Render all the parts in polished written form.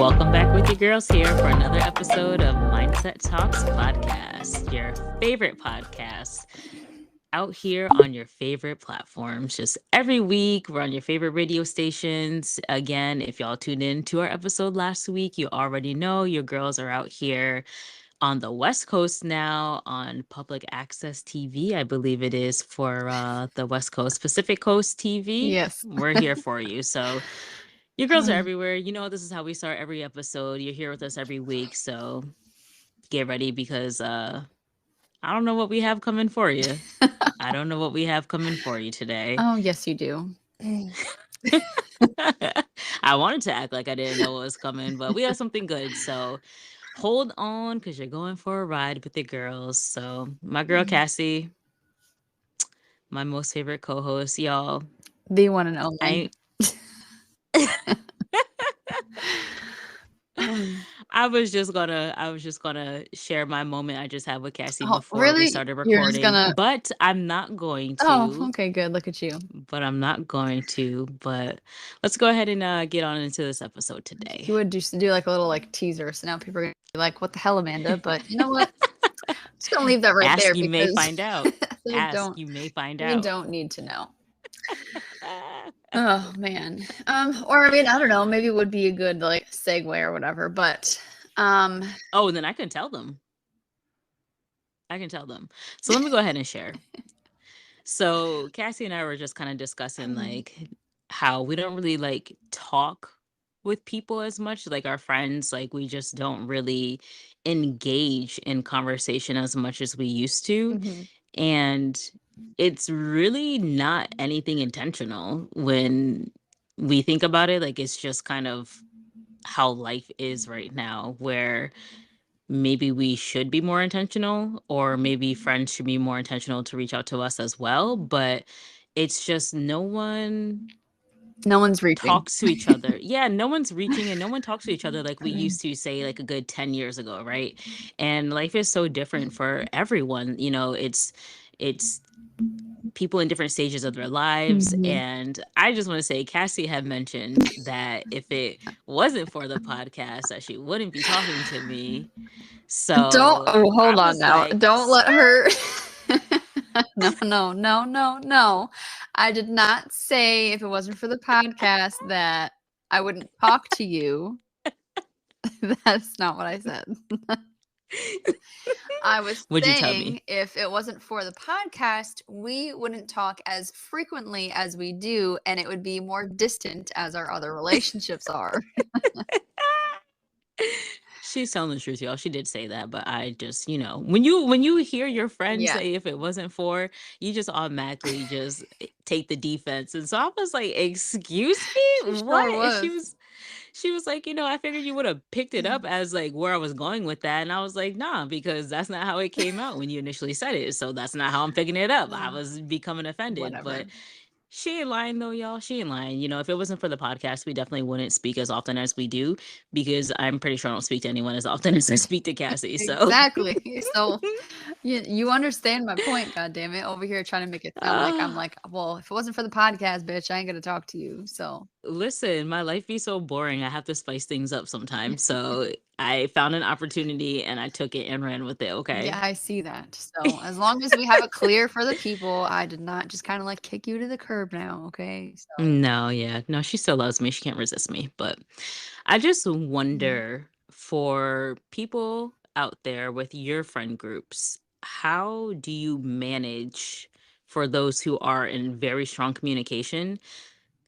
Welcome back with your girls here for another episode of Mindset Talks Podcast, your favorite podcast out here on your favorite platforms. Just every week, we're on your favorite radio stations. Again, if y'all tuned in to our episode last week, you already know your girls are out here on the West Coast now on public access TV. I believe it is for the West Coast, Pacific Coast TV. Yes. We're here for you. So your girls are everywhere. You know, this is how we start every episode. You're here with us every week. So get ready because I don't know what we have coming for you. I don't know what we have coming for you today. Oh, yes, you do. I wanted to act like I didn't know what was coming, but we have something good. So hold on because you're going for a ride with the girls. So my girl Cassie, my most favorite co-host, y'all. The one and only. I was just gonna share my moment I just had with Cassie before really? we started You're just recording, gonna... but I'm not going to. Oh, okay, good. Look at you. But I'm not going to. But let's go ahead and get on into this episode today. You would just do like a little like teaser, so now people are gonna be like, "What the hell, Amanda?" But you know what? I'm just gonna leave that right Ask, there. you may find out. Ask, you may find you out. don't need to know. Oh man. Or I mean, I don't know. Maybe it would be a good like segue or whatever. But oh, then I can tell them. So let me go ahead and share. So Cassie and I were just kind of discussing like how we don't really like talk with people as much, like our friends, like we just don't really engage in conversation as much as we used to. And it's really not anything intentional when we think about it. Like it's just kind of how life is right now, where maybe we should be more intentional, or maybe friends should be more intentional to reach out to us as well. But it's just no one's reaching. Talks to each other. Yeah, no one's reaching and no one talks to each other like we used to, say, like a good 10 years ago, right? And life is so different for everyone. You know, it's people in different stages of their lives. And I just want to say, Cassie had mentioned that if it wasn't for the podcast, that she wouldn't be talking to me. So hold on now. Like, don't let her. No. I did not say if it wasn't for the podcast that I wouldn't talk to you. That's not what I said. I was saying if it wasn't for the podcast, we wouldn't talk as frequently as we do, and it would be more distant as our other relationships are. She's telling the truth, y'all. She did say that, but I just, you know, when you hear your friend say if it wasn't for, you just automatically just take the defense. And so I was like, "Excuse me, what?" And she was like, you know, I figured you would have picked it up as like where I was going with that. And I was like, nah, because that's not how it came out when you initially said it. So that's not how I'm picking it up. I was becoming offended. Whatever. But she ain't lying though, y'all. She ain't lying. You know, if it wasn't for the podcast, we definitely wouldn't speak as often as we do, because I'm pretty sure I don't speak to anyone as often as I speak to Cassie. So exactly. So you understand my point, goddammit, over here trying to make it sound like I'm like, well, if it wasn't for the podcast, bitch, I ain't gonna talk to you. So listen, my life be so boring. I have to spice things up sometimes. So I found an opportunity and I took it and ran with it. Okay. Yeah, I see that. So as long as we have it clear for the people, I did not just kind of like kick you to the curb now. Okay. So. No, yeah. No, she still loves me. She can't resist me. But I just wonder for people out there with your friend groups, how do you manage for those who are in very strong communication?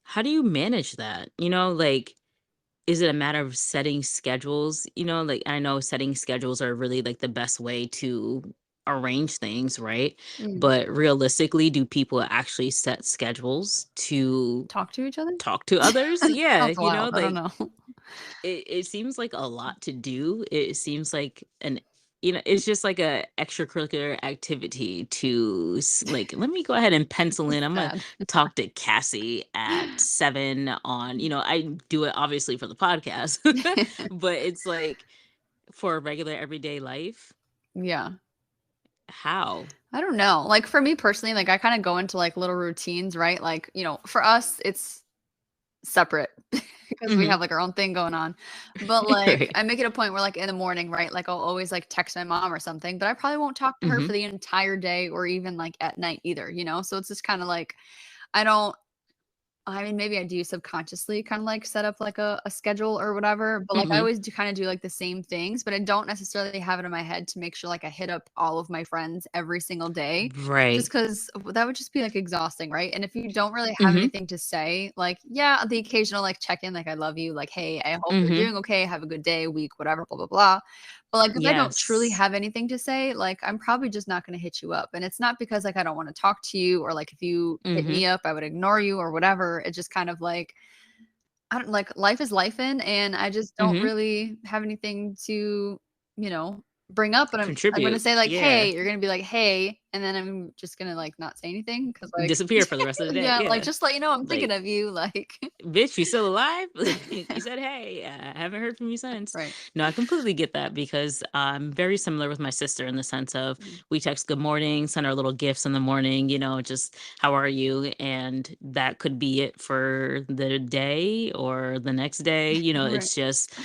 How do you manage that? You know, like, is it a matter of setting schedules? You know, like I know setting schedules are really like the best way to arrange things, right? But realistically, do people actually set schedules to talk to each other? Talk to others? Yeah, you know, like I don't know. It seems like a lot to do. It seems like it's just like a extracurricular activity to like, let me go ahead and pencil in. I'm going to talk to Cassie at 7 on, you know, I do it obviously for the podcast, but it's like for regular everyday life. Yeah. How? I don't know. Like for me personally, like I kind of go into like little routines, right? Like, you know, for us, it's separate because we Mhm. have like our own thing going on. But like Right. I make it a point where like in the morning, right? Like I'll always like text my mom or something, but I probably won't talk to her for Mhm. the entire day or even like at night either, you know? So it's just kind of like I don't I mean, maybe I do subconsciously kind of like set up like a schedule or whatever, but like I Mhm. always do kind of do like the same things, but I don't necessarily have it in my head to make sure like I hit up all of my friends every single day. Just Right. because that would just be like exhausting, right? And if you don't really have Mhm. anything to say, like, yeah, the occasional like check in, like, I love you, like, hey, I hope you're Mhm. doing okay, have a good day, week, whatever, blah, blah, blah. But like if I don't truly Yes. have anything to say, like I'm probably just not going to hit you up. And it's not because like I don't want to talk to you or like if you hit Mhm. me up, I would ignore you or whatever. It's just kind of like I don't like life is life in and I just don't Mhm. really have anything to, you know, bring up. But I'm gonna Contribute. say like, Yeah. hey, you're gonna be like, hey, and then I'm just gonna like not say anything because like Disappear for the rest of the day. yeah, like Yeah. just let you know I'm thinking Like, of you. Like bitch, you still alive? You said, hey, I haven't heard from you since. right. No, I completely get that because I'm very similar with my sister in the sense of Mhm. we text good morning, send our little gifts in the morning, just how are you? And that could be it for the day or the next day. Right. It's just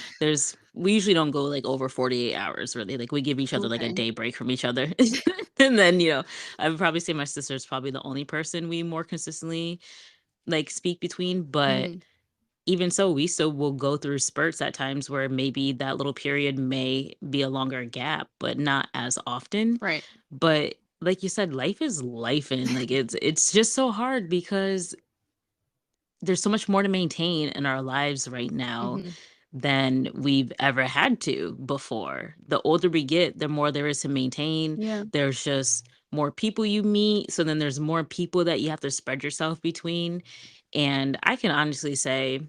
we usually don't go like over 48 hours really. Like we give each other like a Okay. day break from each other. And then, I would probably say my sister is probably the only person we more consistently like speak between, but Hmm. even so, we still will go through spurts at times where maybe that little period may be a longer gap, but not as often. Right. But like you said, life is life, and like it's just so hard because there's so much more to maintain in our lives right now Hmm. than we've ever had to before. The older we get, the more there is to maintain. Yeah. There's just more people you meet. So then there's more people that you have to spread yourself between. And I can honestly say,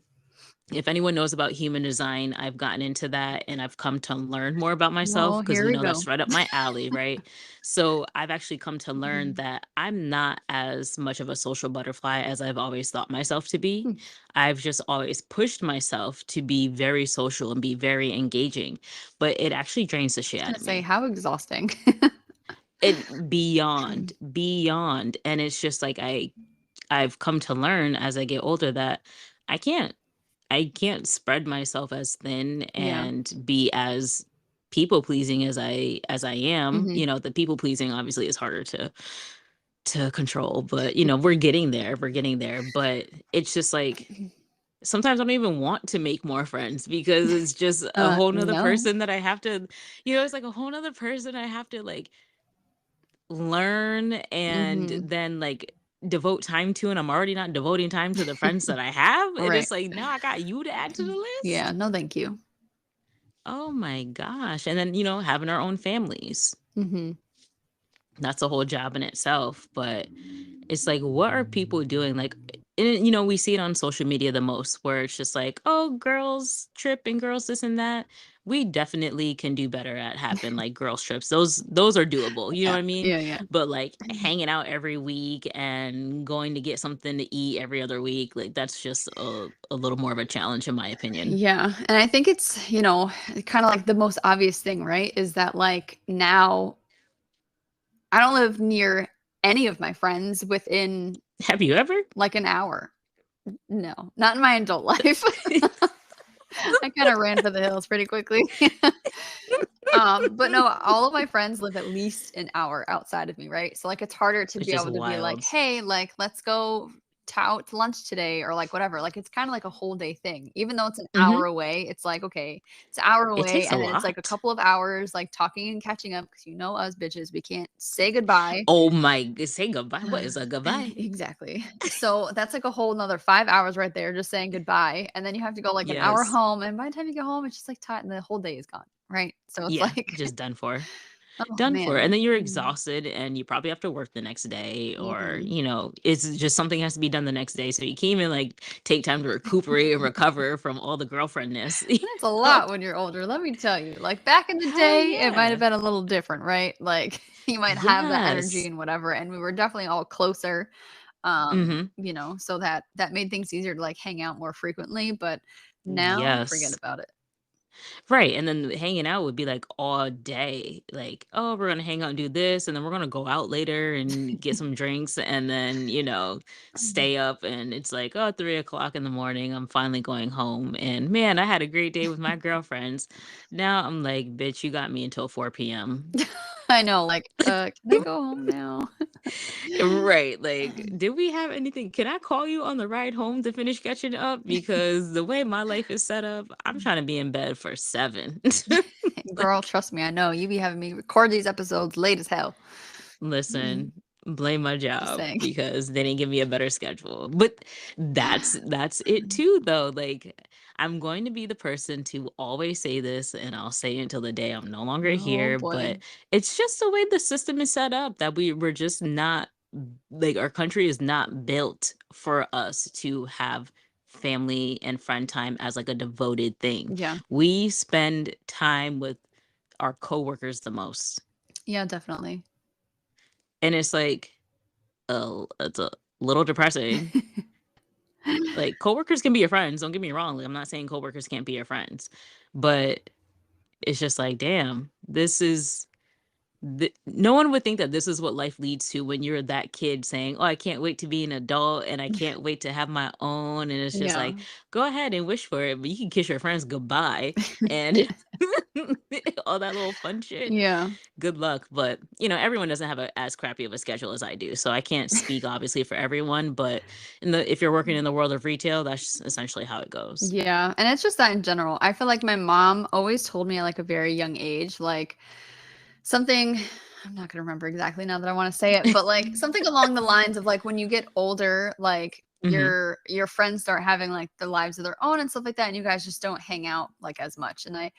if anyone knows about human design, I've gotten into that and I've come to learn more about Oh, myself because here we go. that's right up my alley, right? So I've actually come to learn Mhm. that I'm not as much of a social butterfly as I've always thought myself to be. Hmm. I've just always pushed myself to be very social and be very engaging, but it actually drains the I shit was out gonna of say me. how exhausting. It beyond, beyond. And it's just like I've come to learn as I get older that I can't. I can't spread myself as thin Yeah. and be as people pleasing as I am. Hmm. The people pleasing obviously is harder to control, but we're getting there. We're getting there. But it's just like sometimes I don't even want to make more friends because it's just a whole nother No. person that I have to, it's like a whole nother person I have to like learn and Hmm. then like devote time to, and I'm already not devoting time to the friends that I have, and Right. it's like now I got you to add to the Yeah. list. No, thank you. Oh my gosh. And then having our own families, Hmm. that's a whole job in itself. But it's like, what are people doing? Like, and, we see it on social media the most, where it's just like, oh, girls trip and girls this and that. We definitely can do better at having like girls trips. Those are doable. You know Yeah. what I mean? Yeah. Yeah. But like hanging out every week and going to get something to eat every other week, like that's just a little more of a challenge in my opinion. Yeah. And I think it's, kind of like the most obvious thing, right? Is that like now I don't live near any of my friends within Have you ever? like an hour. No, not in my adult life. I kind of ran for the hills pretty quickly. But no, all of my friends live at least an hour outside of me, right? So like it's harder to Which be is able to be like, wild. hey, like let's go out to lunch today or like whatever. Like it's kind of like a whole day thing. Even though it's an Hmm. hour away, it's like, okay, it's an hour It away, takes a and then it's like a lot. couple of hours like talking and catching up because us bitches, we can't say goodbye. Oh my, say goodbye. What is a goodbye? Exactly. So that's like a whole another 5 hours right there just saying goodbye. And then you have to go like an hour Yes. home. And by the time you get home, it's just like tight and the whole day is gone. Right. So it's Yeah, like, just done for. oh Done for. And man. then you're Mm-hmm. exhausted and you probably have to work the next day, or, Mm-hmm. it's just something has to be done the next day. So you can't even like take time to recuperate and recover from all the girlfriendness. And it's a know? lot when you're older. Let me tell you, like back in the Hell day, it might have yeah. been a little different, right? Like you might have that energy Yes. and whatever. And we were definitely all closer. Hmm. So that made things easier to like hang out more frequently. But now forget Yes. about it. Right. And then hanging out would be like all day. Like, oh, we're gonna hang out and do this, and then we're gonna go out later and get some drinks, and then, stay up, and it's like, oh, 3 o'clock in the morning. I'm finally going home. And man, I had a great day with my girlfriends. Now I'm like, bitch, you got me until 4 p.m. I know, like, can I go home now? Right. Like, did we have anything? Can I call you on the ride home to finish catching up? Because the way my life is set up, I'm trying to be in bed for 7. Girl, Like, trust me, I know. You be having me record these episodes late as hell. listen, blame my Just job saying. because they didn't give me a better schedule. But that's it too though. Like, I'm going to be the person to always say this, and I'll say it until the day I'm no longer Oh here, boy. but it's just the way the system is set up that we're just not, like, our country is not built for us to have family and friend time as like a devoted thing. Yeah. We spend time with our coworkers the most. Yeah, definitely. And it's like, oh, it's a little depressing. Like, coworkers can be your friends. Don't get me wrong. Like, I'm not saying coworkers can't be your friends, but it's just like, damn, no one would think that this is what life leads to when you're that kid saying, "Oh, I can't wait to be an adult, and I can't wait to have my own." And it's just Yeah. like, go ahead and wish for it, but you can kiss your friends goodbye and all that little fun shit. Yeah. Good luck. But everyone doesn't have as crappy of a schedule as I do, so I can't speak obviously for everyone. But if you're working in the world of retail, that's essentially how it goes. Yeah, and it's just that in general. I feel like my mom always told me at like a very young age, like something I'm not gonna remember exactly now that I want to say it, but like something along the lines of like when you get older, like Hmm. your friends start having like the lives of their own and stuff like that, and you guys just don't hang out like as much. And I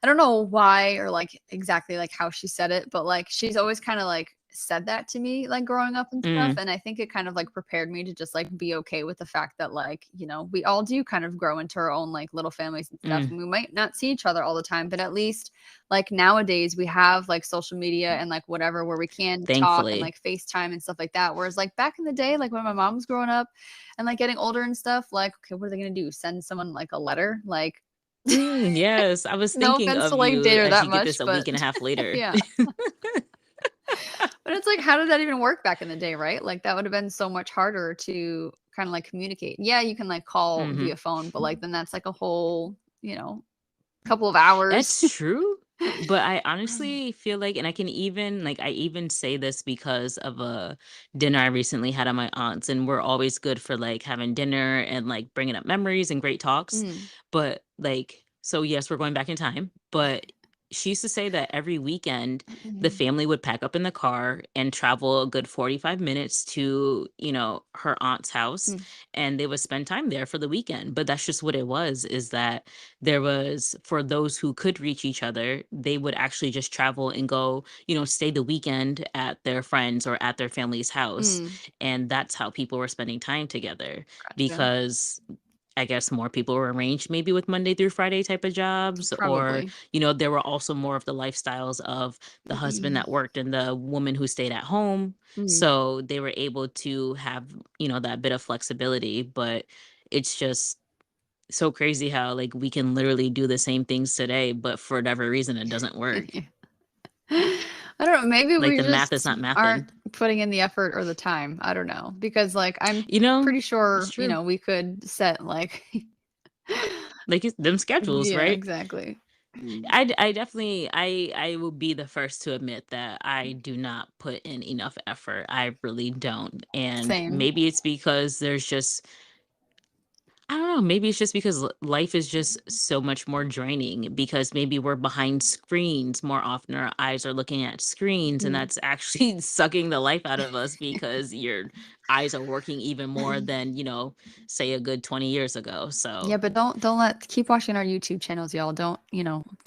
don't know why or like exactly like how she said it, but like she's always kind of like said that to me like growing up and stuff. Mm, And I think it kind of like prepared me to just like be okay with the fact that like, we all do kind of grow into our own like little families and stuff. mm, And we might not see each other all the time, but at least like nowadays we have like social media and like whatever where we can talk and thankfully. like FaceTime and stuff like that. Whereas like back in the day, like when my mom was growing up and like getting older and stuff, like, okay, what are they gonna do? Send someone like a letter? Like Yes, I was no thinking offense to of like you date her as that you get this much, a but week and a half later. yeah. But it's like, how did that even work back in the day, right? Like that would have been so much harder to kind of like communicate. Yeah, you can like call Hmm. via phone, but like then that's like a whole, couple of hours. That's true. But I honestly feel like, and I can even, like, I even say this because of a dinner I recently had at my aunt's, and we're always good for like having dinner and like bringing up memories and great talks. Mm, But like, so yes, we're going back in time. But she used to say that every weekend the family would pack up in the car and travel a good 45 minutes to, her aunt's house, mm, and they would spend time there for the weekend. But that's just what it was, is that there was, for those who could reach each other, they would actually just travel and go, stay the weekend at their friends or at their family's house. mm, And that's how people were spending time together, gotcha. because I guess more people were arranged maybe with Monday through Friday type of jobs, or, Probably. there were also more of the lifestyles of the husband that worked and the woman who stayed at home. Mm. So they were able to have, that bit of flexibility. But it's just so crazy how, like, we can literally do the same things today, but for whatever reason, it doesn't work. I don't know. Maybe Like, we the math is just not mathing. aren't putting in the effort or the time. I don't know. Because like I'm pretty It's sure, true. we could set like Like, them schedules, yeah, right? exactly. Mm. I definitely, I will be the first to admit that I do not put in enough effort. I really don't. And Same. maybe it's because there's just, I don't know, maybe it's just because life is just so much more draining, because maybe we're behind screens more often. Our eyes are looking at screens, and Mm. that's actually sucking the life out of us, because your eyes are working even more than, say a good 20 years ago. Yeah, So but don't let keep watching our YouTube channels, y'all. Don't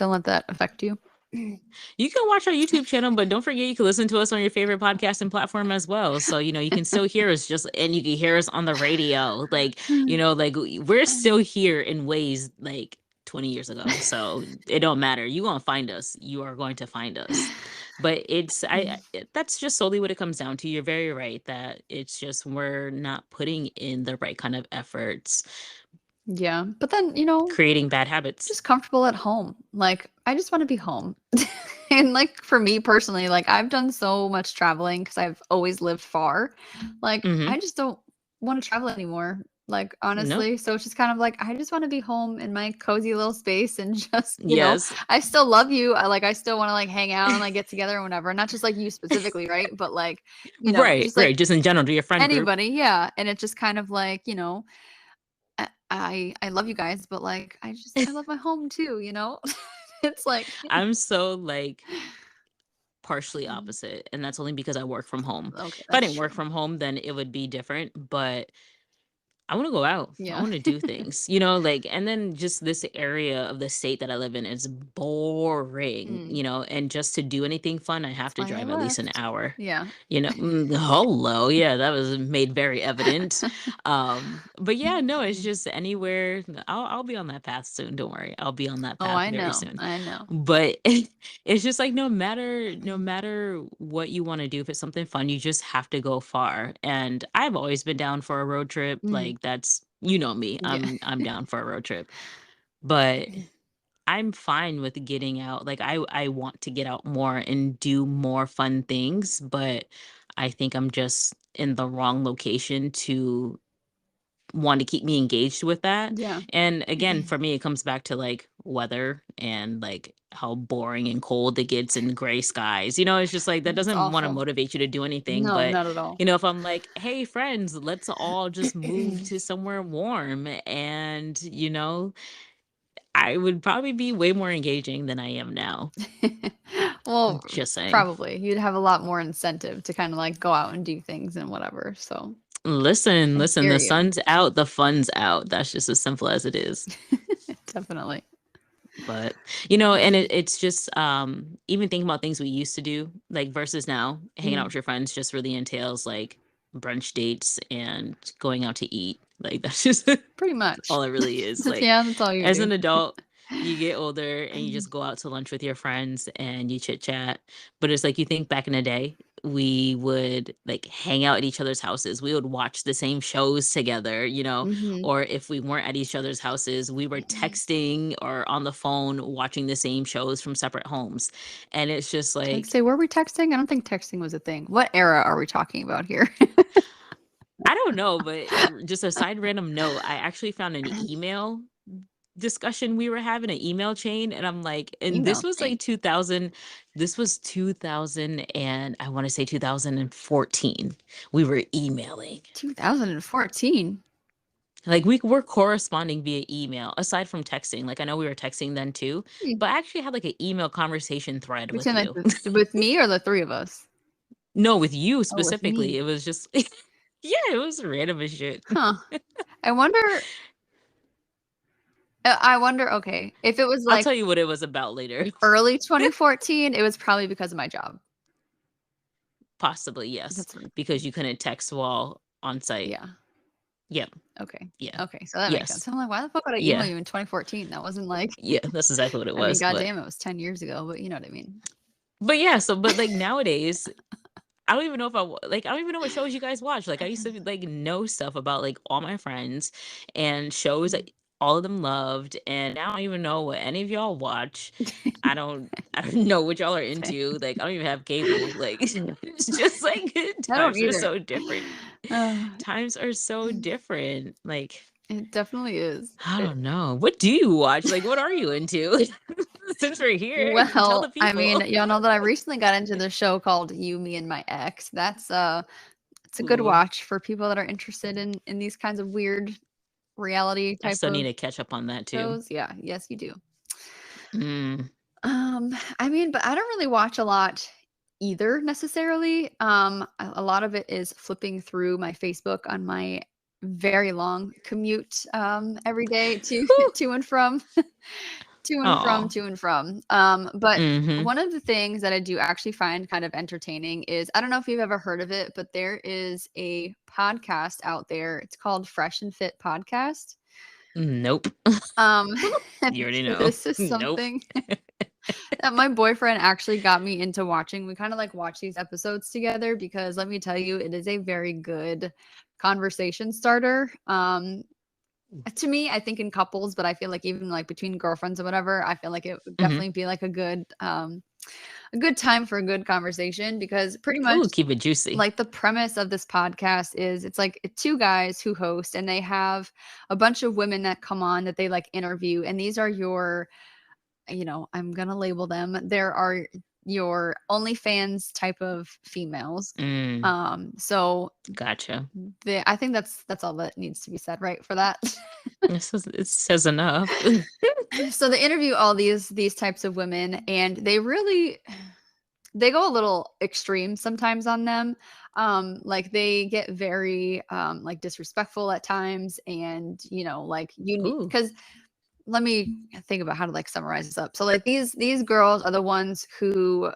let that affect you. you can watch our YouTube channel, but don't forget you can listen to us on your favorite podcasting platform as well. So, you can still hear us, and you can hear us on the radio. Like, like, we're still here in ways like 20 years ago. So it don't matter. You gonna find us. You are going to find us. But that's just solely what it comes down to. You're very right that it's just we're not putting in the right kind of efforts. Yeah. But then, creating bad habits. just comfortable at home. Like, I just want to be home. And like for me personally, like I've done so much traveling because I've always lived far. Like, Mm-hmm. I just don't want to travel anymore. Like, Nope. honestly. So it's just kind of like I just want to be home in my cozy little space and just, Yes. I still love you. I still want to like hang out and like get together and whatever. Not just like you specifically, right? But like, Right, just like right. Just in general, to your friend group. anybody, yeah. And it's just kind of like, I love you guys, but like I love my home too. It's like I'm so like partially mm, opposite, and that's only because I work from home. okay, If I that's didn't work true. from home, then it would be different, but I want to go out. I Yeah. want to do things, like, and then just this area of the state that I live in is boring, Mm, and just to do anything fun, I have that's to why I drive at least an left. hour. Yeah. Hello, yeah, that was made very evident. But yeah, no, it's just anywhere. I'll be on that path soon. Don't worry, I'll be on that Oh, path I very know. soon. I know. But it's just like no matter what you want to do, if it's something fun, you just have to go far. And I've always been down for a road trip. Mm, Like that's me. yeah. I'm down for a road trip. But I'm fine with getting out. Like I want to get out more and do more fun things, but I think I'm just in the wrong location to want to keep me engaged with that. Yeah. And again, for me, it comes back to like weather and like how boring and cold it gets and gray skies. It's just like that It's doesn't want to awful. motivate you to do anything. No, But, not at all. if I'm like, hey, friends, let's all just move to somewhere warm and, I would probably be way more engaging than I am now. Well, Just saying. probably. You'd have a lot more incentive to kind of like go out and do things and whatever. So Listen, I listen, hear the you. sun's out, the fun's out. That's just as simple as it is. Definitely. But and it's just even thinking about things we used to do like versus now, hanging out Mm, with your friends just really entails like brunch dates and going out to eat. Like that's just pretty much. all it really is. Like Yeah, that's all you as do. an adult, you get older and you just go out to lunch with your friends and you chit chat. But it's like you think back in the day, we would like hang out at each other's houses. We would watch the same shows together, Hmm. or if we weren't at each other's houses, we were texting or on the phone watching the same shows from separate homes. And it's just I'd like, say, were we texting? I don't think texting was a thing. What era are we talking about here? I don't know, but just a side random note, I actually found an email discussion we were having, an email chain, and I'm like, and this Email was chain. like 2000, this was 2000, and I want to say 2014. We were emailing. 2014. Like we were corresponding via email aside from texting. Like I know we were texting then too, Hmm. but I actually had like an email conversation thread with Between like you. with me or the three of us? No, with you Oh, with specifically. me. It was just yeah, it was random as shit. Huh. I wonder. I wonder. Okay, if it was I'll like tell you what it was about later. early 2014, it was probably because of my job. Possibly, yes, That's what. because you couldn't text while on site. Yeah. Yep. Okay. Yeah. Okay. So that makes sense. Yes. I'm like, why the fuck would I email Yeah. you in 2014? That wasn't like. Yeah. That's exactly what it I mean, was. goddamn, it was 10 years ago, but you know what I mean. Yeah. So, but like nowadays, I don't even know if like I don't even know what shows you guys watch. Like I used to like know stuff about like all my friends and shows that all of them loved, and now I don't even know what any of y'all watch. I don't know what y'all are Same. into. Like I don't even have cable. Like it's just like I don't times are either. so different. Uh, Times are so different. Like it definitely is. I don't know. What do you watch? Like what are you into? Since we're here, tell the Well, I mean, people. y'all know that I recently got into the show called You, Me, and My Ex. It's a good Ooh, watch for people that are interested in these kinds of weird reality I type still need of to catch up on that too. shows. Yeah, yes, you do. Mm. I mean, but I don't really watch a lot either necessarily. A lot of it is flipping through my Facebook on my very long commute every day to Whew. to and from Oh. to and from. But Mhm. one of the things that I do actually find kind of entertaining is I don't know if you've ever heard of it, but there is a podcast out there. It's called Fresh and Fit Podcast. Nope. Um, You already know. this is Nope. something that my boyfriend actually got me into watching. We kind of like watch these episodes together because let me tell you, it is a very good conversation starter. to me, I think in couples, but I feel like even like between girlfriends or whatever, I feel like it would Hmm. definitely be like a good time for a good conversation, because pretty much Ooh, keep it juicy. like the premise of this podcast is it's like two guys who host, and they have a bunch of women that come on that they like interview, and these are your, I'm gonna label them. There are your OnlyFans type of females. Mm, So gotcha. I think that's all that needs to be said, right, for that. It says enough. So they interview all these types of women, and they go a little extreme sometimes on them. Like they get very like disrespectful at times, and like you Ooh. because let me think about how to like summarize this up. So like these girls are the ones who,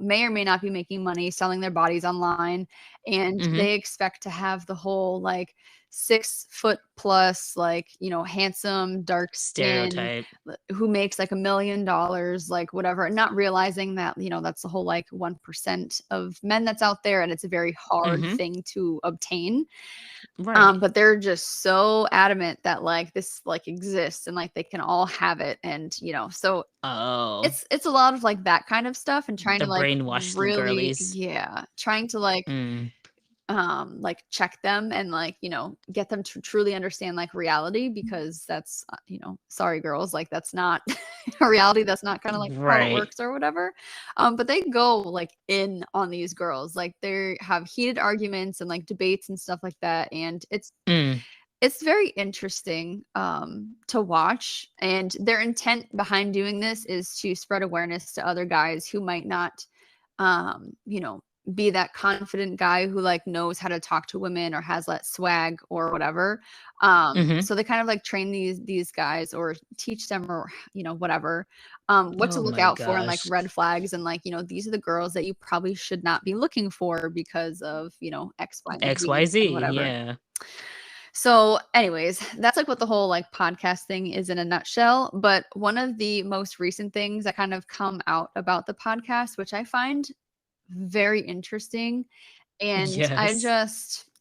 may or may not be making money selling their bodies online, and Hmm. they expect to have the whole like 6 foot plus, like, handsome, dark skin, Stereotype. who makes like $1 million, like whatever, not realizing that, that's the whole like 1% of men that's out there, and it's a very hard Hmm. thing to obtain. Right. But they're just so adamant that like this like exists, and like they can all have it, and so Oh, it's a lot of like that kind of stuff, and trying the to like brainwashed really, girlies. yeah, trying to Mm. like check them, and like get them to truly understand like reality, because that's sorry girls, like that's not a reality, that's not kind of like how it Right. works or whatever. But they go like in on these girls, like they have heated arguments and like debates and stuff like that, and Mm. it's very interesting to watch, and their intent behind doing this is to spread awareness to other guys who might not um, you know, be that confident guy who like knows how to talk to women or has that swag or whatever. Hmm. So they kind of like train these guys, or teach them, or whatever, what to Oh look my out for, and like gosh. red flags, and like these are the girls that you probably should not be looking for because of X, Y, and Z and XYZ. whatever. Yeah. So, anyways, that's like what the whole like podcast thing is in a nutshell. But one of the most recent things that kind of come out about the podcast, which I find very interesting, and Yes.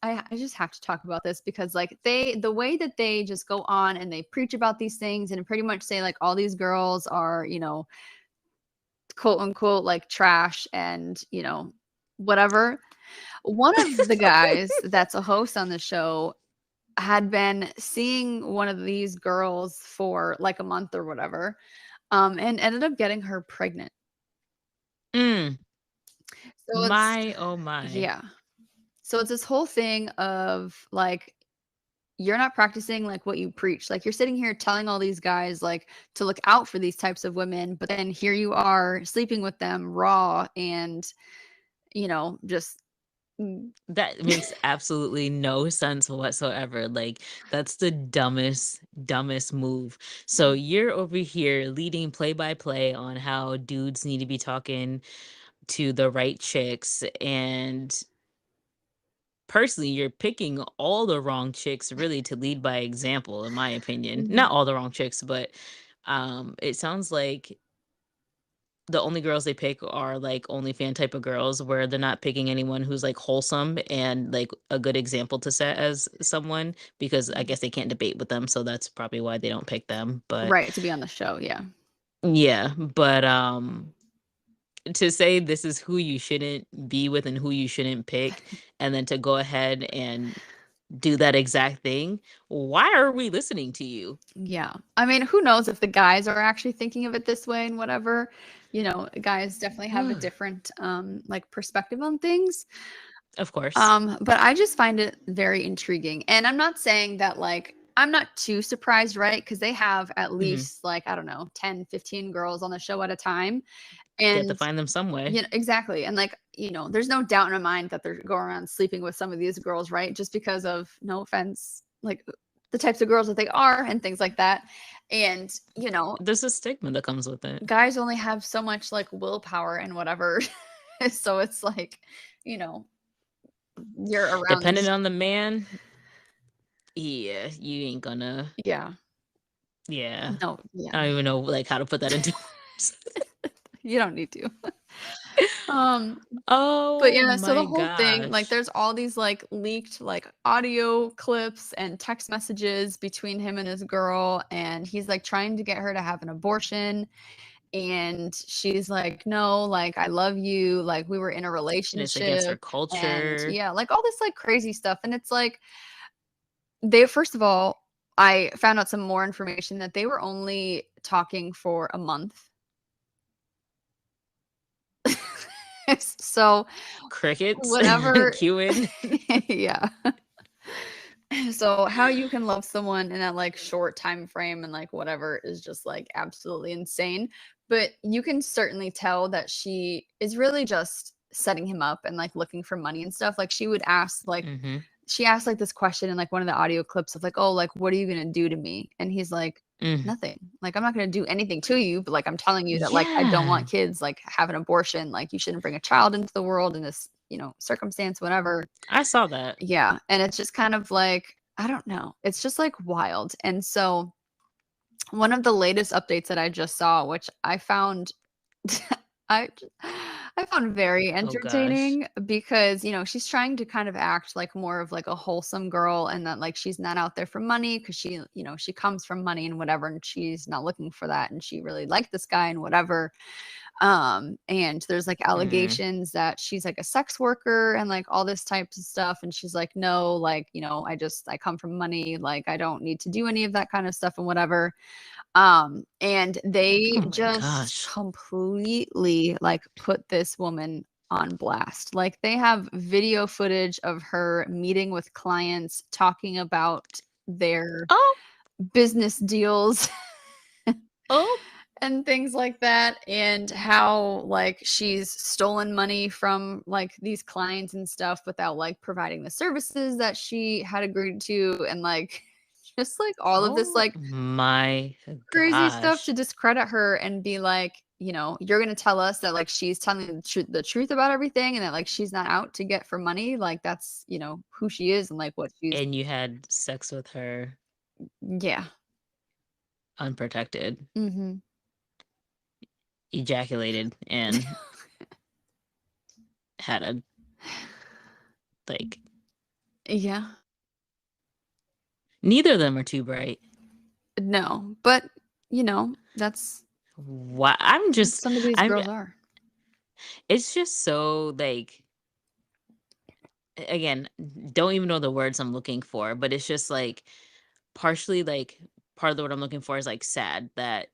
I just have to talk about this, because like the way that they just go on and they preach about these things, and pretty much say like all these girls are, quote unquote, like trash, and whatever. One of the guys that's a host on the show had been seeing one of these girls for like a month or whatever, and ended up getting her pregnant. Mm. So it's My, oh my. yeah. So it's this whole thing of like, you're not practicing like what you preach. Like you're sitting here telling all these guys like to look out for these types of women, but then here you are sleeping with them raw, and just mm, That makes absolutely no sense whatsoever. Like, that's the dumbest move. So you're over here leading play by play on how dudes need to be talking to the right chicks. And personally, you're picking all the wrong chicks really to lead by example, in my opinion. Mhm. Not all the wrong chicks, but it sounds like the only girls they pick are like OnlyFan type of girls, where they're not picking anyone who's like wholesome and like a good example to set as someone, because I guess they can't debate with them, so that's probably why they don't pick them. But Right, to be on the show, yeah. yeah, but to say this is who you shouldn't be with and who you shouldn't pick, and then to go ahead and do that exact thing, why are we listening to you? Yeah. I mean, who knows if the guys are actually thinking of it this way and whatever. Guys definitely have a different like perspective on things. Of course. But I just find it very intriguing. And I'm not saying that like I'm not too surprised, right? Because they have at Hmm. least like, I don't know, 10, 15 girls on the show at a time. They have to And find them some way. exactly. And like, there's no doubt in my mind that they're going around sleeping with some of these girls, right? Just because of, no offense, like the types of girls that they are and things like that. And, There's a stigma that comes with it. guys only have so much like willpower and whatever. So it's like, you know, you're around Depending these. on the man, yeah, you ain't gonna. Yeah. Yeah, No, yeah. I don't even know like how to put that into words. You don't need to. Um, but Oh yeah, so the my whole thing, like, gosh. there's all these like leaked like audio clips and text messages between him and his girl, and he's like trying to get her to have an abortion. And she's like, no, like, I love you. Like, we were in a And it's against her relationship. And culture. yeah, like all this like crazy stuff. And it's like, they, first of all, I found out some more information that they were only talking for a month. So, Crickets. whatever, Queuing. yeah. So how you can love someone in that like short time frame and like whatever is just like absolutely insane. But you can certainly tell that she is really just setting him up and like looking for money and stuff. Like she would ask like, Hmm. she asked like this question in like one of the audio clips of like, oh, like, what are you gonna do to me? And he's like, Mm. nothing. Like, I'm not gonna do anything to you, but like I'm telling you that like I don't Yeah, want kids, like have an abortion, like you shouldn't bring a child into the world in this, circumstance, whatever. I saw that. Yeah, and it's just kind of like, I don't know. It's just like wild. And so one of the latest updates that I just saw, which I found I I found very Oh gosh. entertaining because, she's trying to kind of act like more of like a wholesome girl, and that like she's not out there for money because she comes from money and whatever, and she's not looking for that, and she really liked this guy and whatever. And there's like Mm. allegations that she's like a sex worker and like all this types of stuff, and she's like, no, like, I come from money, like I don't need to do any of that kind of stuff and whatever. And they Oh my just gosh. completely like put this woman on blast. Like they have video footage of her meeting with clients talking about their Oh, business deals oh. and things like that, and how like she's stolen money from like these clients and stuff without like providing the services that she had agreed to, and like just like all of this Oh like my crazy stuff to gosh. discredit her and be like, you're going to tell us that like she's telling the truth about everything, and that like she's not out to get for money, like that's, who she is and like what she's. And you had sex with her Yeah. unprotected, Mhm. ejaculated, and had a like. Yeah. Neither of them are too bright. No, but that's Why? I'm what just. some of these I'm. girls are. It's just so like. Again, don't even know the words I'm looking for, but it's just like partially like part of the word I'm looking for is like sad that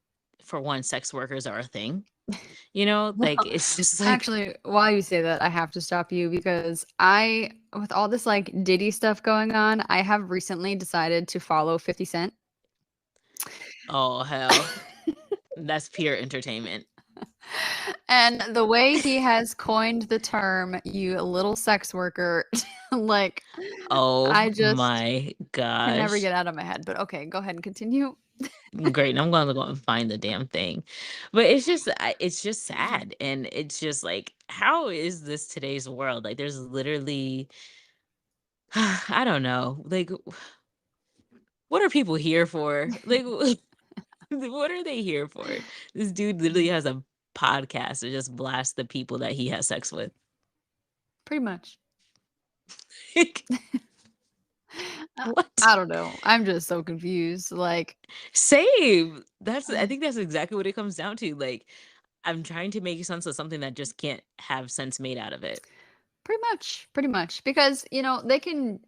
for one, sex workers are a thing. Well, Like it's just like, actually, while you say that, I have to stop you because with all this like Diddy stuff going on, I have recently decided to follow 50 Cent. oh hell, that's pure entertainment. And the way he has coined the term, you little sex worker, like, I Oh just my can never gosh. get out of my head. But okay, go ahead and continue. Great. And I'm gonna go and find the damn thing. But it's just sad. And it's just like, how is this today's world? Like there's literally I don't know. Like what are people here for? Like what are they here for? This dude literally has a podcast to just blast the people that he has sex with. Pretty much. Like, Uh, what? I don't know. I'm just so confused. Like, Same. That's I um, think that's exactly what it comes down to. Like I'm trying to make sense of something that just can't have sense made out of it. pretty much, because they can.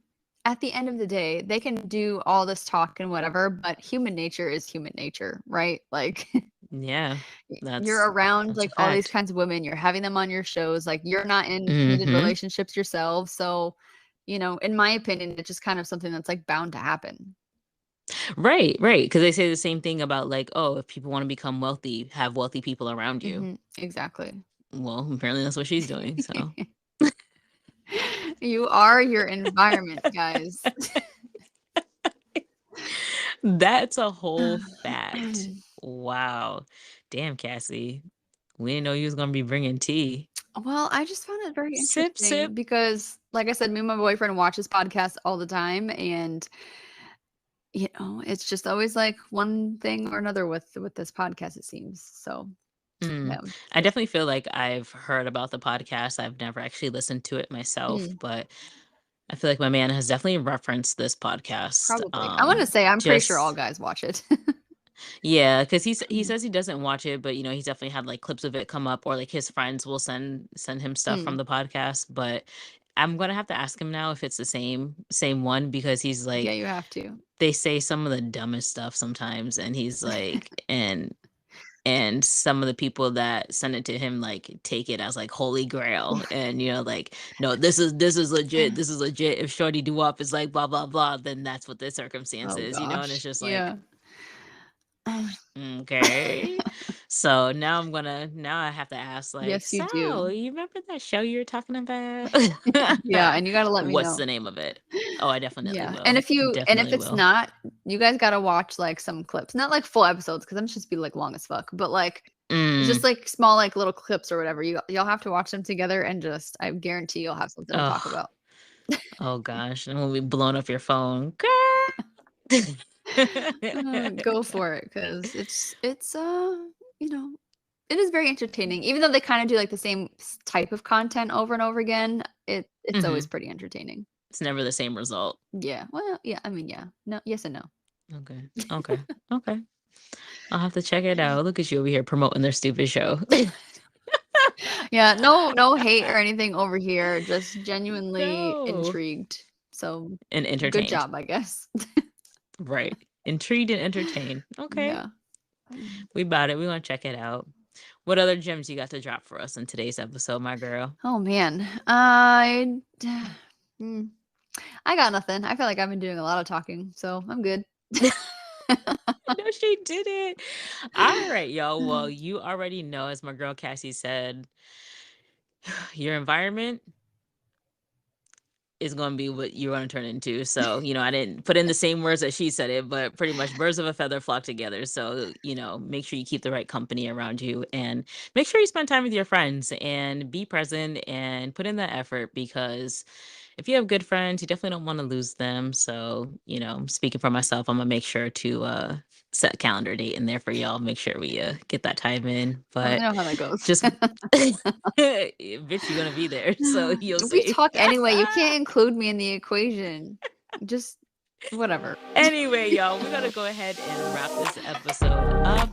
At the end of the day, they can do all this talk and whatever, but human nature is human nature, right? Like, Yeah. you're around That's like a all these fact. kinds of women, you're having them on your shows, like you're not in committed Mhm. relationships yourself. So, in my opinion, it's just kind of something that's like bound to happen. Right, right. Because they say the same thing about like, oh, if people want to become wealthy, have wealthy people around you. Exactly. Well, apparently that's what she's doing. So You are your environment, guys. that's a whole fact. Wow. Damn, Cassie. We didn't know you was gonna be bringing tea. Well, I just found it very Sip, interesting sip. because, like I said, me and my boyfriend watch this podcast all the time, and it's just always like one thing or another with this podcast, it seems. So, Mm. Yeah. I definitely feel like I've heard about the podcast. I've never actually listened to it myself, Mm, but I feel like my man has definitely referenced this podcast. probably. I want to say I'm pretty sure all Just guys watch it. yeah, because he Mm, says he doesn't watch it, but he's definitely had like clips of it come up, or like his friends will send him stuff from mm. the podcast. But I'm gonna have to ask him now if it's the same one, because he's Yeah, like, you have to. they say some of the dumbest stuff sometimes, and he's like, and some of the people that send it to him like take it as like holy grail, and like, no, this is legit, this is legit. If Shorty do up is like blah blah blah, then that's what the circumstance Oh is, and it's gosh. just like, Yeah. okay. So now I have to ask, like, Yes, you so do. you remember that show you were talking about? Yeah, and you got to let me What's know. the name of it? Oh, I definitely Yeah. will. And if Definitely it's will. not, you guys got to watch like some clips. Not like full episodes cuz I'm just be like long as fuck, but like just Mm. like small like little clips or whatever. Y'all have to watch them together and just I guarantee you'll have something to talk Oh, about. oh gosh. And we'll be blowing up your phone. Girl. Go for it cuz it's you know, it is very entertaining. Even though they kind of do like the same type of content over and over again, it's always Hmm. pretty entertaining. It's never the same result. Yeah. Well, yeah, I mean, yeah. No, yes and no. Okay. Okay. Okay. I'll have to check it out. Look at you over here promoting their stupid show. Yeah, no hate or anything over here, just genuinely No. intrigued. So, And good entertained. job, I guess. Right. Intrigued and entertained. Okay. Yeah. Mm. We bought it. We want to check it out. What other gems you got to drop for us in today's episode, my girl? Oh man. Mm, I got nothing. I feel like I've been doing a lot of talking, so I'm good. No, she didn't. All right, y'all. Well, you already know, as my girl Cassie said, your environment is going to be what you're going to turn into. So, I didn't put in the same words that she said it, but pretty much birds of a feather flock together. So, make sure you keep the right company around you, and make sure you spend time with your friends and be present and put in that effort, because if you have good friends, you definitely don't want to lose them. So, speaking for myself, I'm going to make sure to set a calendar date in there for y'all. Make sure we get that time in. Oh, I But know how that goes. just, bitch, you're going to be there. So you'll We see. talk anyway. You can't include me in the equation. Just whatever. Anyway, y'all, we're going to go ahead and wrap this episode up.